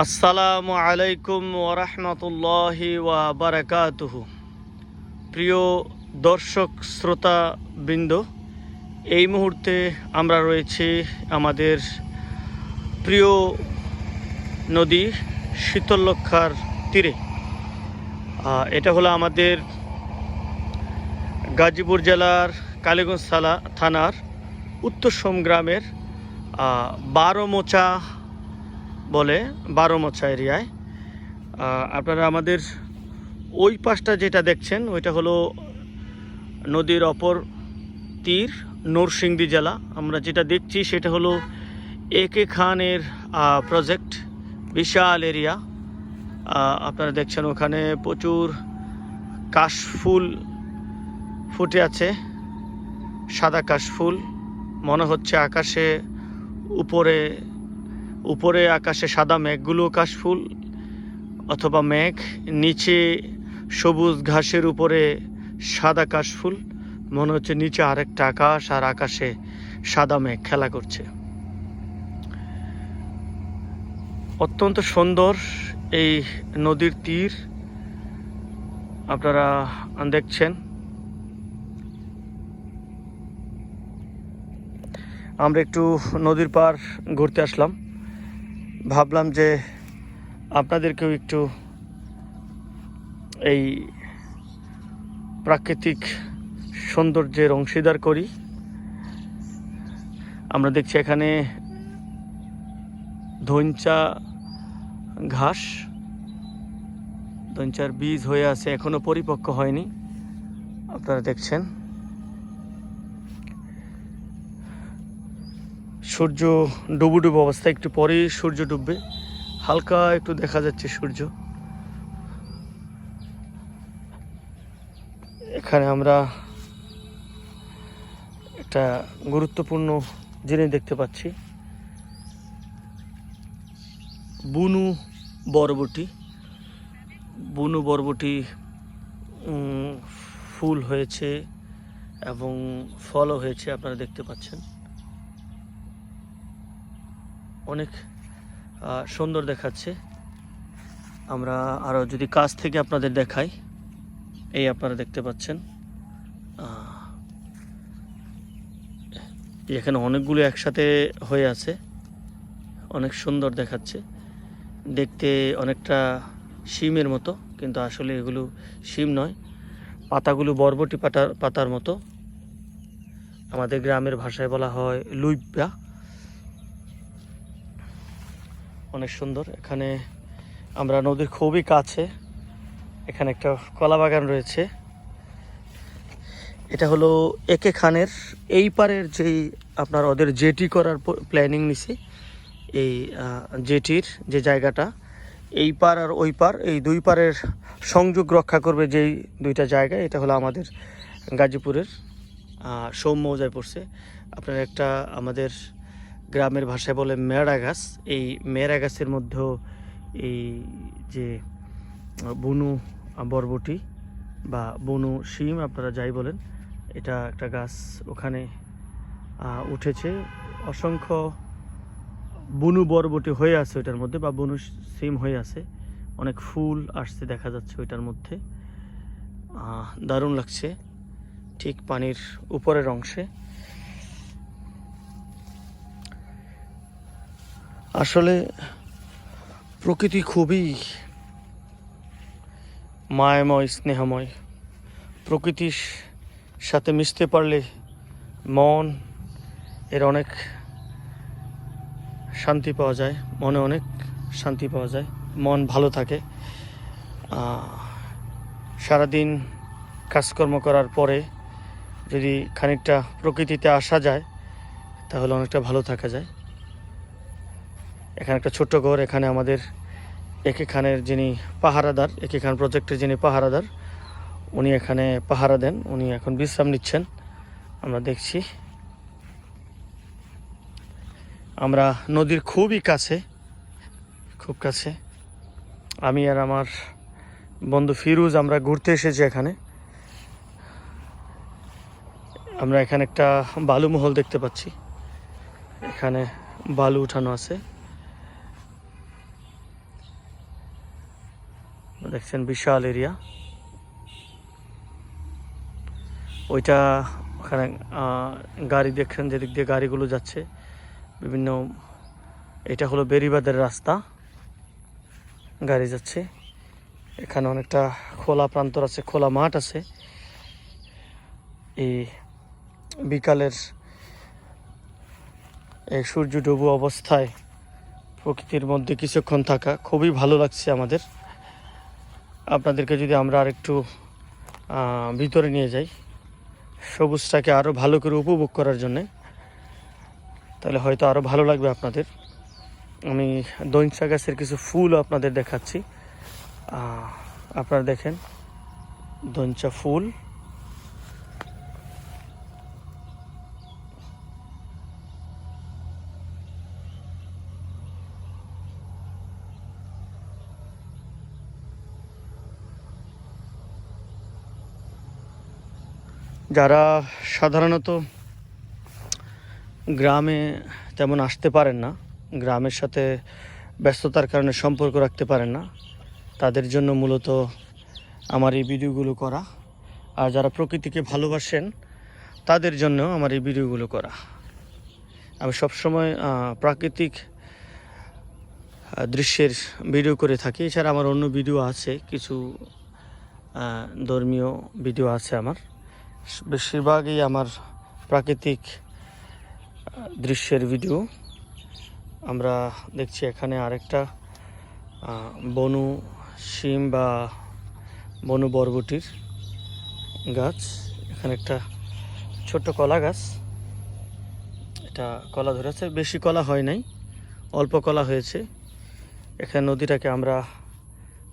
আসসালামু আলাইকুম ওরহমতুল্লাহি ওয়া বারাকাতুহু। প্রিয় দর্শক শ্রোতা বৃন্দ, এই মুহূর্তে আমরা রয়েছি আমাদের প্রিয় নদী শীতললক্ষার তীরে। এটা হলো আমাদের গাজীপুর জেলার কালীগঞ্জ থানার উত্তর সোম গ্রামের বারোমোচা বলে, বারোমোচা এরিয়ায়। আপনারা আমাদের ওই পাশটা যেটা দেখছেন ওইটা হলো নদীর অপর তীর, নরসিংদী জেলা। আমরা যেটা দেখছি সেটা হলো একে খানের প্রজেক্ট, বিশাল এরিয়া। আপনারা দেখছেন ওখানে প্রচুর কাশফুল ফুটে আছে, সাদা কাশফুল। মনে হচ্ছে আকাশে উপরে আকাশে সাদা মেঘগুলো কাশফুল, অথবা মেঘ নিচে সবুজ ঘাসের উপরে সাদা কাশফুল। মনে হচ্ছে নিচে আরেকটা আকাশ, আর আকাশে সাদা মেঘ খেলা করছে। অত্যন্ত সুন্দর এই নদীর তীর আপনারা দেখছেন। আমরা একটু নদীর পার ঘুরতে আসলাম, ভাবলাম যে আপনাদেরকেও একটু এই প্রাকৃতিক সৌন্দর্যের অংশীদার করি। আমরা দেখছি এখানে ধইঞ্চা ঘাস, ধইঞ্চার বীজ হয়ে আছে, এখনো পরিপক্ক হয়নি। আপনারা দেখছেন সূর্য ডুবু অবস্থা, একটু পরেই সূর্য ডুববে। হালকা একটু দেখা যাচ্ছে সূর্য। এখানে আমরা একটা গুরুত্বপূর্ণ জিনিস দেখতে পাচ্ছি, বুনু বরবটি ফুল হয়েছে এবং ফলও হয়েছে, আপনারা দেখতে পাচ্ছেন। অনেক সুন্দর দেখাচ্ছে। আমরা আরও যদি কাছ থেকে আপনাদের দেখাই, এই আপনারা দেখতে পাচ্ছেন এখানে অনেকগুলো একসাথে হয়ে আছে, অনেক সুন্দর দেখাচ্ছে দেখতে, অনেকটা শিমের মতো, কিন্তু আসলে এগুলো শিম নয়। পাতাগুলো বরবটি পাতার মতো, আমাদের গ্রামের ভাষায় বলা হয় লুইব্বা। অনেক সুন্দর। এখানে আমরা নদীর খুবই কাছে, এখানে একটা কলা বাগান রয়েছে। এটা হলো একে খানের এই পারের যেই আপনার ওদের জেটি করার প্ল্যানিং নিছে, এই জেটির যে জায়গাটা, এই পার আর ওই পার, এই দুই পারের সংযোগ রক্ষা করবে যেই দুইটা জায়গা, এটা হলো আমাদের গাজীপুরের সোম মৌজায় পড়ছে। আপনার একটা আমাদের গ্রামের ভাষায় বলে মেড়া গাছ, এই মেড়া গাছের মধ্যেও এই যে বুনু বরবটি বা বুনু শিম, আপনারা যাই বলেন, এটা একটা গাছ ওখানে উঠেছে। অসংখ্য বুনু বরবটি হয়ে আছে ওইটার মধ্যে, বা বুনু সিম হয়ে আছে। অনেক ফুল আসছে দেখা যাচ্ছে ওইটার মধ্যে, দারুণ লাগছে। ঠিক পানির উপরের অংশে আসলে প্রকৃতি খুবই মায়াময়, স্নেহময়। প্রকৃতির সাথে মিশতে পারলে মন এর অনেক শান্তি পাওয়া যায়, মনে অনেক শান্তি পাওয়া যায়, মন ভালো থাকে। সারাদিন কাজকর্ম করার পরে যদি খানিকটা প্রকৃতিতে আসা যায় তাহলে অনেকটা ভালো থাকা যায়। এখানে একটা ছোট্ট ঘর, এখানে আমাদের একে খানের যিনি পাহারাদার, একে খান প্রজেক্টের যিনি পাহারাদার, উনি এখানে পাহারা দেন। উনি এখন বিশ্রাম নিচ্ছেন, আমরা দেখছি। আমরা নদীর খুবই কাছে, খুব কাছে। আমি আর আমার বন্ধু ফিরুজ আমরা ঘুরতে এসেছি এখানে। আমরা এখানে একটা বালু মহল দেখতে পাচ্ছি, এখানে বালু উঠানো আছে। দেখছেন বিশাল এরিয়া। ওইটা ওখানে গাড়ি দেখছেন, যেদিক দিয়ে গাড়িগুলো যাচ্ছে বিভিন্ন, এটা হলো বেরিবাদের রাস্তা, গাড়ি যাচ্ছে। এখানে অনেকটা খোলা প্রান্তর আছে, খোলা মাঠ আছে। এই বিকালের এই সূর্য ডুবু অবস্থায় প্রকৃতির মধ্যে কিছুক্ষণ থাকা খুবই ভালো লাগছে আমাদের। আপনাদেরকে যদি আমরা আরেকটু ভিতরে নিয়ে যাই, সবুজটাকে আরও ভালো করে উপভোগ করার জন্যে, তাহলে হয়তো আরও ভালো লাগবে আপনাদের। আমি দইঞ্চা গাছের কিছু ফুল আপনাদের দেখাচ্ছি। আপনারা দেখেন দইঞ্চা ফুল, যারা সাধারণত গ্রামে তেমন আসতে পারেন না, গ্রামের সাথে ব্যস্ততার কারণে সম্পর্ক রাখতে পারেন না, তাদের জন্য মূলত আমার এই ভিডিওগুলো করা। আর যারা প্রকৃতিকে ভালোবাসেন তাদের জন্য আমার এই ভিডিওগুলো করা। আমি সবসময় প্রাকৃতিক দৃশ্যের ভিডিও করে থাকি। এছাড়া আমার অন্য ভিডিও আছে, কিছু ধর্মীয় ভিডিও আছে আমার। বেশিরভাগই আমার প্রাকৃতিক দৃশ্যের ভিডিও। আমরা দেখছি এখানে আরেকটা বনু শিম বা বনু বরবটির গাছ। এখানে একটা ছোট্ট কলা গাছ, এটা কলা ধরেছে, বেশি কলা হয় নাই, অল্প কলা হয়েছে। এখানে নদীটাকে আমরা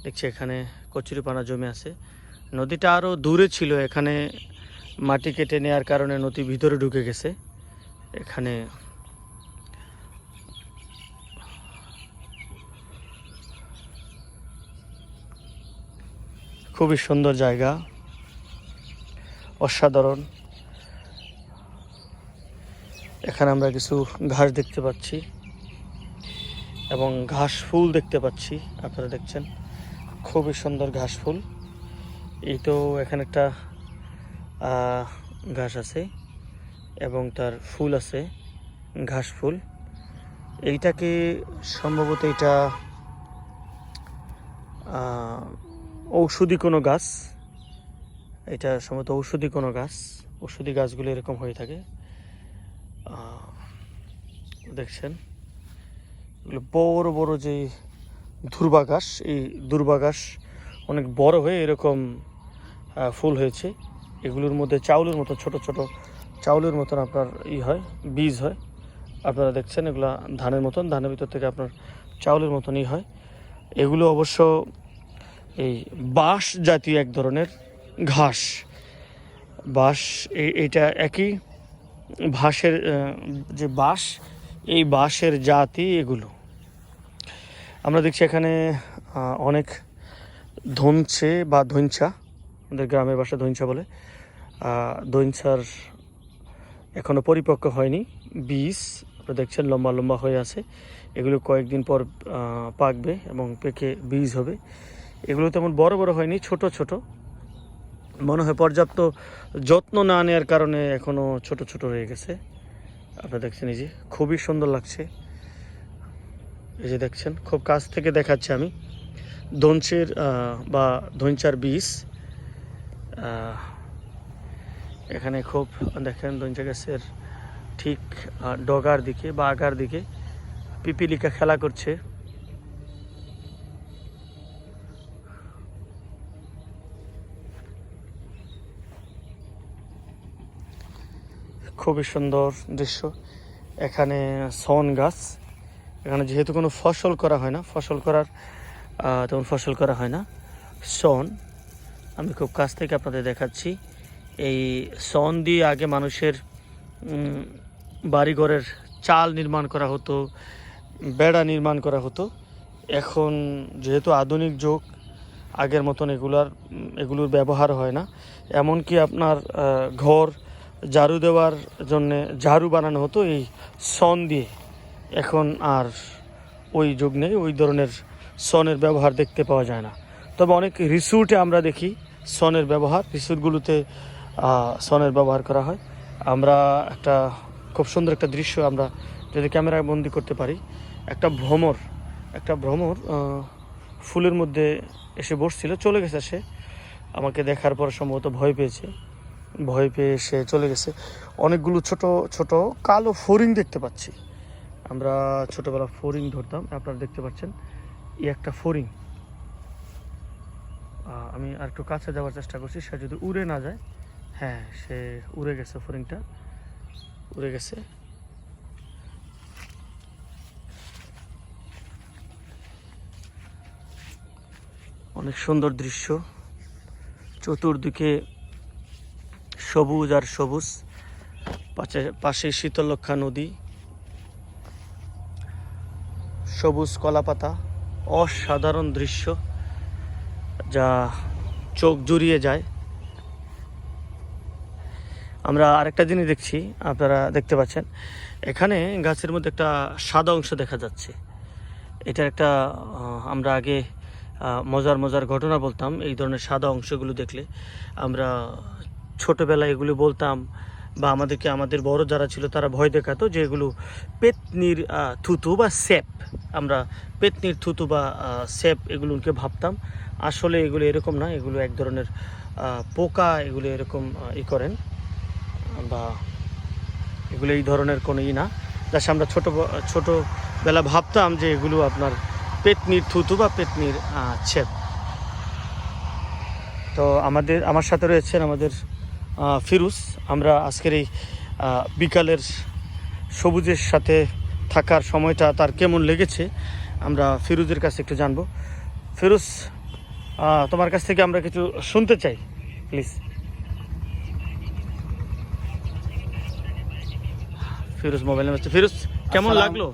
দেখছি, এখানে কচুরিপানা জমে আছে। নদীটা আরও দূরে ছিল, এখানে মাটি কেটে নেওয়ার কারণে নদী ভিতরে ঢুকে গেছে। এখানে খুবই সুন্দর জায়গা, অসাধারণ। এখানে আমরা কিছু ঘাস দেখতে পাচ্ছি এবং ঘাস ফুল দেখতে পাচ্ছি। আপনারা দেখছেন খুবই সুন্দর ঘাস ফুল। এই তো এখানে একটা ঘাস আছে এবং তার ফুল আছে, ঘাস ফুল। এইটাকে সম্ভবত এটা ঔষধি কোনো গাছ, এটা সম্ভবত ঔষধি কোনো গাছ। ঔষধি গাছগুলো এরকম হয়ে থাকে। দেখছেন এগুলো বড় বড় যে দুর্বা ঘাস, এই দুর্বা ঘাস অনেক বড় হয়ে এরকম ফুল হয়েছে। এগুলোর মধ্যে চাউলের মতো ছোট ছোট চাউলের মতন আপনার হয়, বীজ হয়। আপনারা দেখছেন এগুলা ধানের মতন, ধানের ভিতর থেকে আপনার চাউলের মতনই হয়। এগুলো অবশ্য এই বাঁশ জাতীয় এক ধরনের ঘাস। বাঁশ, এইটা একই ঘাসের যে বাঁশ, এই বাঁশের জাতি এগুলো। আমরা দেখছি এখানে অনেক ধনছে বা ধইঞ্চা, আমাদের গ্রামের ভাষা ধইঞ্চা বলে। দইঞ্চার এখনো পরিপক্ক হয়নি, বীজ আপনারা দেখছেন লম্বা লম্বা হয়ে আছে। এগুলো কয়েকদিন পর পাকবে এবং পেকে বীজ হবে। এগুলো তেমন বড় বড় হয়নি, ছোট ছোট। মনে হয় পর্যাপ্ত যত্ন না নেওয়ার কারণে এখনো ছোট ছোট হয়ে গেছে। আপনারা দেখছেন এই যে খুবই সুন্দর লাগছে। এই যে দেখছেন, খুব কাছ থেকে দেখাচ্ছি আমি ধনচের বা ধইঞ্চার বীজ। এখানে খুব দেখেন দইঞ্চা গাছের ঠিক ডগার দিকে বা আগার দিকে পিপিলিকা খেলা করছে। খুবই সুন্দর দৃশ্য। এখানে সন গাছ, এখানে যেহেতু কোনো ফসল করা হয় না, তেমন ফসল করা হয় না। সন আমি খুব কাছ থেকে আপনাদের দেখাচ্ছি। এই সন দিয়ে আগে মানুষের বাড়িঘরের চাল নির্মাণ করা হতো, বেড়া নির্মাণ করা হতো। এখন যেহেতু আধুনিক যুগ, আগের মতন এগুলোর ব্যবহার হয় না। এমনকি আপনার ঘর ঝাড়ু দেওয়ার জন্যে ঝাড়ু বানানো হতো এই সন দিয়ে। এখন আর ওই যুগ নেই, ওই ধরনের সনের ব্যবহার দেখতে পাওয়া যায় না। তো তবে অনেক রিসোর্টে আমরা দেখি সনের ব্যবহার, রিসোর্টগুলোতে সনের ব্যবহার করা হয়। আমরা একটা খুব সুন্দর একটা দৃশ্য আমরা যদি ক্যামেরায় বন্দি করতে পারি, একটা ভ্রমর ফুলের মধ্যে এসে বসছিল, চলে গেছে সে। আমাকে দেখার পর সম্ভবত ভয় পেয়ে সে চলে গেছে। অনেকগুলো ছোট ছোট কালো ফড়িং দেখতে পাচ্ছি। আমরা ছোটবেলা ফড়িং ধরতাম, আপনারা দেখতে পাচ্ছেন এই একটা ফড়িং। আমি আর একটু কাছে যাওয়ার চেষ্টা করছি, সে যদি উড়ে না যায়। হ্যাঁ, সে উড়ে গেছে, ফড়িংটা উড়ে গেছে। অনেক সুন্দর দৃশ্য, চতুর্দিকে সবুজ আর সবুজ, পাশে শীতলক্ষা নদী, সবুজ কলাপাতা, অসাধারণ দৃশ্য যা চোখ জুড়িয়ে যায়। আমরা আরেকটা জিনিস দেখছি, আপনারা দেখতে পাচ্ছেন এখানে গাছের মধ্যে একটা সাদা অংশ দেখা যাচ্ছে। এটার একটা আমরা আগে মজার ঘটনা বলতাম। এই ধরনের সাদা অংশগুলো দেখলে আমরা ছোটোবেলায় এগুলো বলতাম, বা আমাদের বড় যারা ছিল তারা ভয় দেখাতো যে এগুলো পেতনির থুতু বা স্যাপ। আমরা পেতনির থুতু বা স্যাপ এগুলোকে ভাবতাম। আসলে এগুলো এরকম না, এগুলো এক ধরনের পোকা, এগুলো এরকম করেন, বা এগুলো এই ধরনের কোনো না। যার আমরা ছোটোবেলা ভাবতাম যে এগুলো আপনার পেতনির থুতু বা পেতনির ছেপ। তো আমার সাথে রয়েছেন আমাদের ফিরোজ। আমরা আজকের এই বিকালের সবুজের সাথে থাকার সময়টা তার কেমন লেগেছে আমরা ফিরোজের কাছে একটু জানবো। ফিরোজ, তোমার কাছ থেকে আমরা কিছু শুনতে চাই, please. Firoz mobile number. Firoz, কেমন লাগলো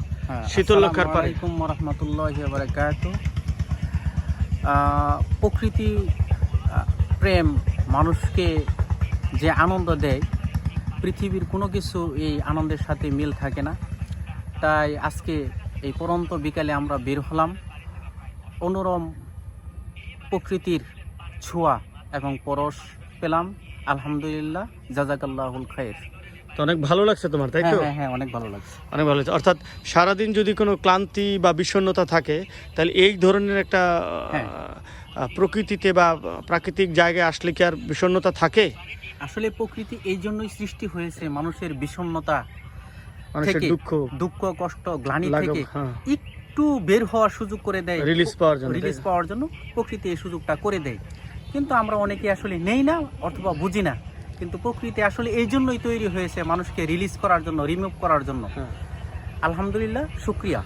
শীতলক্ষার পাড়ে? আসসালামু আলাইকুম ওয়া রাহমাতুল্লাহি ওয়া বারাকাতুহু। প্রকৃতি প্রেম মানুষকে যে আনন্দ দেয়, পৃথিবীর কোনো কিছু এই আনন্দের সাথে মিল থাকে না। তাই আজকে এই পরন্ত বিকালে আমরা বের হলাম, অনুরম প্রকৃতির ছোঁয়া এবং পরশ পেলাম। আলহামদুলিল্লাহ, জাযাকাল্লাহুল খায়র। তো অনেক ভালো লাগছে তোমার, তাই তো? হ্যাঁ, অনেক ভালো লাগছে। অনেক ভালো লাগছে। অর্থাৎ সারাদিন যদি কোনো ক্লান্তি বা বিষণ্ণতা থাকে, তাহলে এই ধরনের একটা প্রকৃতিতে বা প্রাকৃতিক জায়গায় আসলে কি আর বিষণ্ণতা থাকে? আসলে প্রকৃতি এই জন্যই সৃষ্টি হয়েছে মানুষের বিষণ্ণতা মানুষের থেকে, দুঃখ কষ্ট গ্লানি থেকে একটু বের হওয়ার সুযোগ করে দেয়, রিলিজ পাওয়ার জন্য প্রকৃতি এই সুযোগটা করে দেয়। কিন্তু আমরা অনেকে আসলে নেই না অথবা বুঝি না। কিন্তু প্রকৃতি আসলে এই জন্যই তৈরি হয়েছে, মানুষকে রিলিজ করার জন্য, রিমুভ করার জন্য। আলহামদুলিল্লাহ, শুকরিয়া।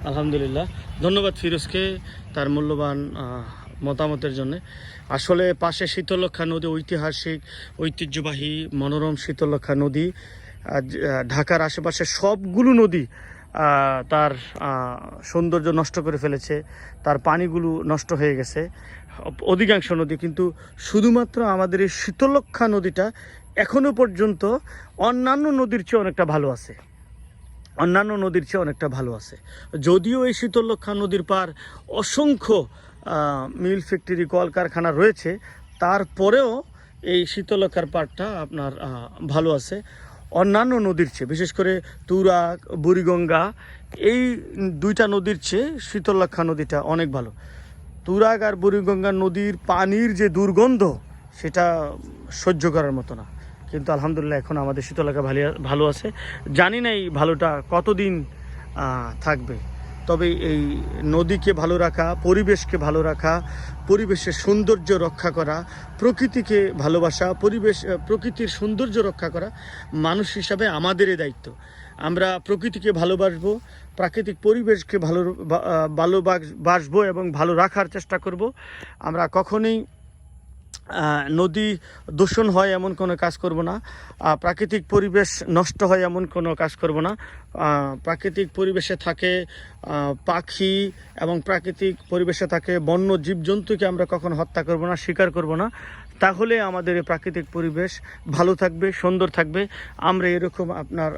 আলহামদুলিল্লাহ, ধন্যবাদ ফিরোজকে তার মূল্যবান মতামতের জন্য। আসলে পাশে শীতলক্ষা নদী, ঐতিহাসিক ঐতিহ্যবাহী মনোরম শীতলক্ষা নদী। ঢাকার আশেপাশে সবগুলো নদী তার সৌন্দর্য নষ্ট করে ফেলেছে, তার পানিগুলো নষ্ট হয়ে গেছে অধিকাংশ নদী। কিন্তু শুধুমাত্র আমাদের এই শীতলক্ষা নদীটা এখনো পর্যন্ত অন্যান্য নদীর চেয়ে অনেকটা ভালো আছে। যদিও এই শীতলক্ষা নদীর পার অসংখ্য মিল ফ্যাক্টরি কলকারখানা রয়েছে, তারপরেও এই শীতলক্ষার পাড়টা আপনার ভালো আছে অন্যান্য নদীর চেয়ে। বিশেষ করে তুরাগ, বুড়িগঙ্গা, এই দুইটা নদীর চেয়ে শীতলক্ষা নদীটা অনেক ভালো। তুরাগ আর বুড়িগঙ্গা নদীর পানির যে দুর্গন্ধ, সেটা সহ্য করার মতো না। কিন্তু আলহামদুলিল্লাহ এখন আমাদের শীতলক্ষা ভালো আছে। জানি না এই ভালোটা কতদিন থাকবে। তবে এই নদীকে ভালো রাখা, পরিবেশকে ভালো রাখা, পরিবেশের সৌন্দর্য রক্ষা করা, প্রকৃতিকে ভালোবাসা, প্রকৃতির সৌন্দর্য রক্ষা করা মানুষ হিসাবে আমাদেরই দায়িত্ব। আমরা প্রকৃতিকে ভালোবাসবো, প্রাকৃতিক পরিবেশকে ভালোবাসবো এবং ভালো রাখার চেষ্টা করব। আমরা কখনোই নদী দূষণ হয় এমন কোনো কাজ করব না, প্রাকৃতিক পরিবেশ নষ্ট হয় এমন কোনো কাজ করব না। প্রাকৃতিক পরিবেশে থাকে পাখি এবং প্রাকৃতিক পরিবেশে থাকে বন্য জীবজন্তুকে আমরা কখনো হত্যা করব না, শিকার করব না। তাহলে আমাদের এই প্রাকৃতিক পরিবেশ ভালো থাকবে, সুন্দর থাকবে। আমরা এরকম আপনার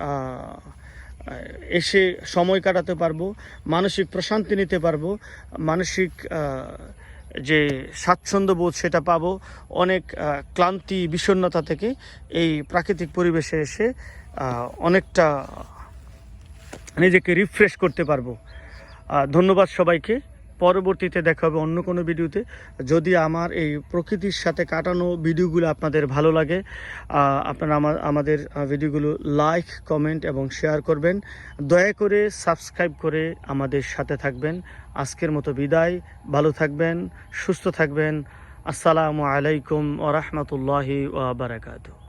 এসে সময় কাটাতে পারবো, মানসিক প্রশান্তি নিতে পারবো, মানসিক যে স্বাচ্ছন্দ্য বোধ সেটা পাবো, অনেক ক্লান্তি বিষণ্ণতা থেকে এই প্রাকৃতিক পরিবেশে এসে অনেকটা নিজেকে রিফ্রেশ করতে পারবো। ধন্যবাদ সবাইকে। পরবর্তীতে দেখা হবে অন্য কোনো ভিডিওতে। যদি আমার এই প্রকৃতির সাথে কাটানো ভিডিওগুলো আপনাদের ভালো লাগে, আপনারা আমাদের ভিডিওগুলো লাইক, কমেন্ট এবং শেয়ার করবেন। দয়া করে সাবস্ক্রাইব করে আমাদের সাথে থাকবেন। আজকের মতো বিদায়। ভালো থাকবেন, সুস্থ থাকবেন। আসসালামু আলাইকুম ওয়া রাহমাতুল্লাহি ওয়া বারাকাতুহু।